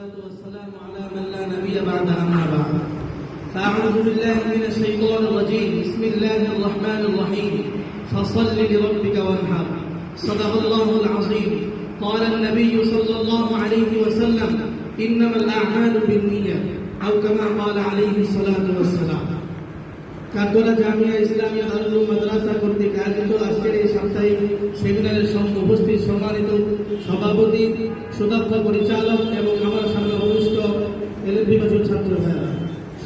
والصلاة والسلام على من لا نبي بعد أما بعد فأعوذ بالله من الشيطان الرجيم بسم الله الرحمن الرحيم فصل لربك وانحر صدق الله العظيم قال النبي صلى الله عليه وسلم إنما الأعمال بالنية أو كما قال عليه الصلاة والسلام কাটোয়া জামিয়া ইসলামিয়া দারুল মাদ্রাসা কর্তৃক আয়োজিত আজকের এই সাপ্তাহিক সেমিনারের উপস্থিত সম্মানিত সভাপতি, সুদক্ষ পরিচালক এবং আমার সামনে অনুষ্ঠিত এলএলবি বছর ছাত্র ভাইরা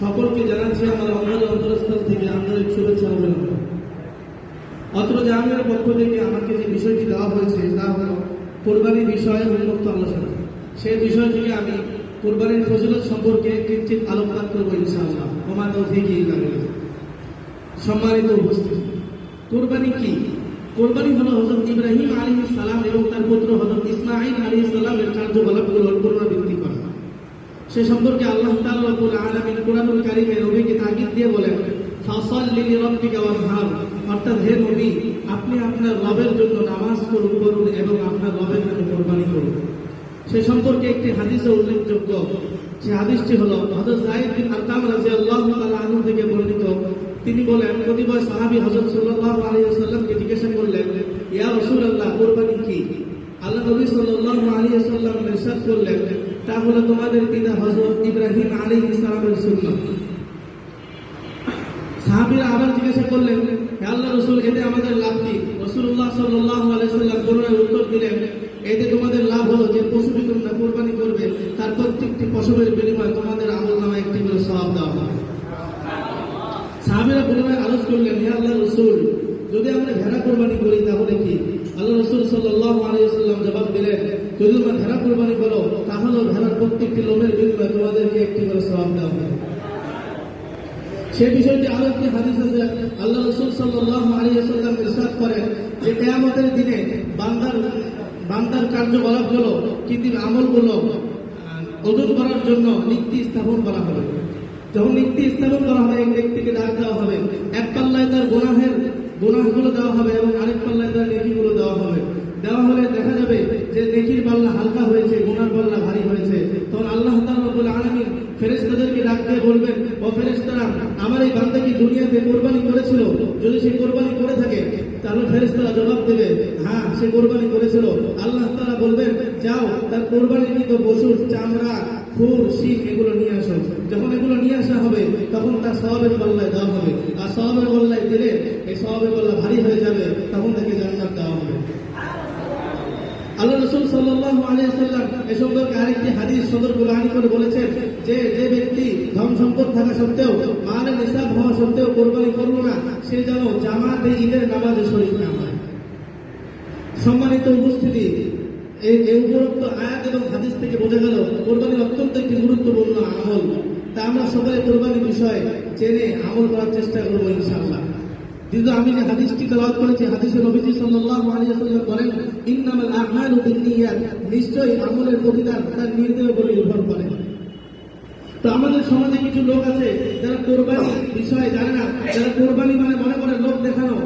সকলকে জানাচ্ছি আমার অন্তরস্থল থেকে আন্তরিক শুভেচ্ছা ও অভিনন্দন। অত্র জামিয়ার পক্ষ থেকে আমাকে যে বিষয়টি দেওয়া হয়েছে তা হল কোরবানির বিষয়ে উন্মুক্ত আলোচনা। সেই বিষয় থেকে আমি কোরবানির ফজিলত সম্পর্কে কিঞ্চিত আলোকপাত করব ইনশাআল্লাহ। ওমা তৌফিকি ইল্লা বিল্লাহ। সম্মানিত উপস্থিতি, কোরবানি কি? কোরবানি হলো হযরত ইব্রাহিম আলাইহিস সালাম এবং তার পুত্র হযরত ইসমাঈল আলাইহিস সালামের কার্যকলাপগুলোর পুনরাবৃত্তি করা। সে সম্পর্কে আল্লাহ তাআলা রব্বুল আলামিন কুরআনুল কারীমে নবীকে তাগিদ দিয়ে বলেন, ফাসাল্লি লিরাব্বিকা ওয়ানহার, অর্থাৎ হে নবী, আপনি আপনার রবের জন্য নামাজ পড়ুন এবং আপনার রবের জন্য কোরবানি করুন। সে সম্পর্কে একটি হাদিসে উল্লেখযোগ্য, সে হাদিসটি হলো হযরত যায়েদ বিন আরকাম রাদিয়াল্লাহু তাআলা আনহু থেকে বর্ণিত। তিনি বলেন, প্রতিবার সাহাবী হযরত সাল্লাল্লাহু আলাইহি ওয়াসাল্লামকে জিজ্ঞাসা করলেন, ইয়া রাসূলুল্লাহ, কোরবানি কি? আল্লাহ নবী সাল্লাল্লাহু আলাইহি ওয়াসাল্লাম ইরশাদ করলেন, তা হলো তোমাদের পিতা হযরত ইব্রাহিম আলাইহিস সালামের সুন্নাত। সাহাবীরা আবার জিজ্ঞাসা করলেন, হে আল্লাহর রাসূল, এতে আমাদের লাভ কি? রাসূলুল্লাহ সাল্লাল্লাহু আলাইহি ওয়াসাল্লাম পুনরায় উত্তর দিলেন, এতে তোমাদের লাভ হলো যে পশুটি তোমরা কোরবানি করবে তার প্রত্যেকটি পশুর বিনিময়ে তোমাদের আমলনামায় একটি করে সওয়াব দেওয়া হবে। সাহাবীরা পুনরায় আরজ করলেন, হে আল্লাহর রাসূল, যদি আমরা ভেড়া কোরবানি করি তাহলে কি? আল্লাহ রাসূল সাল্লাল্লাহু আলাইহি ওয়াসাল্লাম জবাব দিলেন, যদি তোমরা ভেড়া কোরবানি করো তাহলে ভেড়ার প্রত্যেকটি লোমের বিনিময়ে তোমাদেরকে একটি করে সওয়াব দেওয়া হবে। সেই বিষয়টি আরো একটি হাদিস আছে। আল্লাহ রাসূল সাল্লাল্লাহু আলাইহি ওয়াসাল্লাম ইরশাদ করেন যে কিয়ামতের দিনে বান্দার কার্যকলাপগুলো, কৃত্রিম আমলগুলো ওজন করার জন্য নীতি স্থাপন করা হবে। যখন নীতি স্থাপন করা হবে, এক ব্যক্তিকে ডাক দেওয়া হবে, এক পাল্লায় তার গুনাহগুলো দেওয়া হবে এবং আরেক পাল্লায় তার নেকিগুলো দেওয়া হবে। দেওয়া হলে দেখা যাবে যে নেকির পাল্লা হালকা হয়েছে, গুনার পাল্লা ভারী হয়েছে। তখন আল্লাহ তাআলা রব্বুল আলামিন ফেরেশতাদেরকে ডাক দিয়ে বলবেন, ও ফেরেশতারা, আমার এই বান্দা কি দুনিয়াতে কোরবানি করেছিল? যদি সে কোরবানি করে থাকে তাহলে ফেরেশতারা জবাব দেবে, হ্যাঁ, সে কোরবানি করেছিল। আল্লাহ তাআলা বলবেন, যাও তার কোরবানিকৃত পশুর চামড়া, খুর, শিং এগুলো নিয়ে আসো। যখন এগুলো নিয়ে আসা হবে তখন তার সওয়াবের পাল্লায় দেওয়া হবে, আর সওয়াবের পাল্লায় দিলে এই সওয়াবের পাল্লা ভারী হয়ে যাবে, তখন তাকে জান্নাত দেওয়া হবে। আল্লাহ রাসূল সাল্লাল্লাহু আলাইহি ওয়াসাল্লাম এ সম্পর্কে আরেকটি হাদিস সদরকুরআনি করে বলেছেন যে যে ব্যক্তি ধন সম্পদ থাকা সত্ত্বেও, মালের নিসাব হওয়া সত্ত্বেও কোরবানি করল না, সে যেন জামাতে ঈদের নামাজে শরীক না হয়। সম্মানিত উপস্থিতি, এই উপরোক্ত আয়াত এবং হাদিস থেকে বোঝা গেল কোরবানি অত্যন্ত একটি গুরুত্বপূর্ণ আমল। তা আমরা সকলে কোরবানির বিষয়ে জেনে আমল করার চেষ্টা করবো ইনশাআল্লাহ। কিন্তু আমি যে হাদিসটি তেলাওয়াত করেছি, হাদিসে নবীজি সাল্লাল্লাহু আলাইহি ওয়াসাল্লাম বলেন, ইন্নামাল আ'মালু বিন্নিয়াত, নিশ্চয়ই আমলের প্রতিদান তার নিয়তের উপর নির্ভর করে। তো আমাদের সমাজে কিছু লোক আছে যারা কোরবানি বিষয়ে জানে না, যারা কোরবানি মানে মনে করে লোক দেখানো,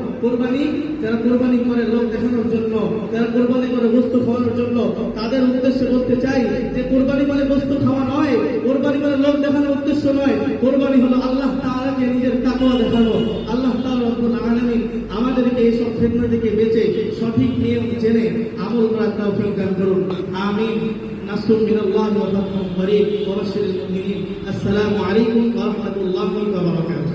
যারা কোরবানি করে লোক দেখানোর জন্য, যারা কোরবানি করে বস্তু খাওয়ানোর জন্য। তাদের উদ্দেশ্যে বলতে চাই যে কোরবানি মানে বস্তু খাওয়া নয়, কোরবানি মানে লোক দেখানোর উদ্দেশ্য নয়। কোরবানি হলো আল্লাহ তাআলাকে নিজের তাকওয়া দেখানো। আল্লাহ তাআলা রব্বুল আলামিন আমাদেরকে এই সব ফিতনা থেকে বেঁচে সঠিক নিয়ম জেনে আমল করার তৌফিক দান করুন। আমিন। নাসরুম মিনাল্লাহি ওয়া ফাতহুন করিম ওয়া বাশশিরিল মুমিনিন। আসসালামু আলাইকুম ওয়া রাহমাতুল্লাহ।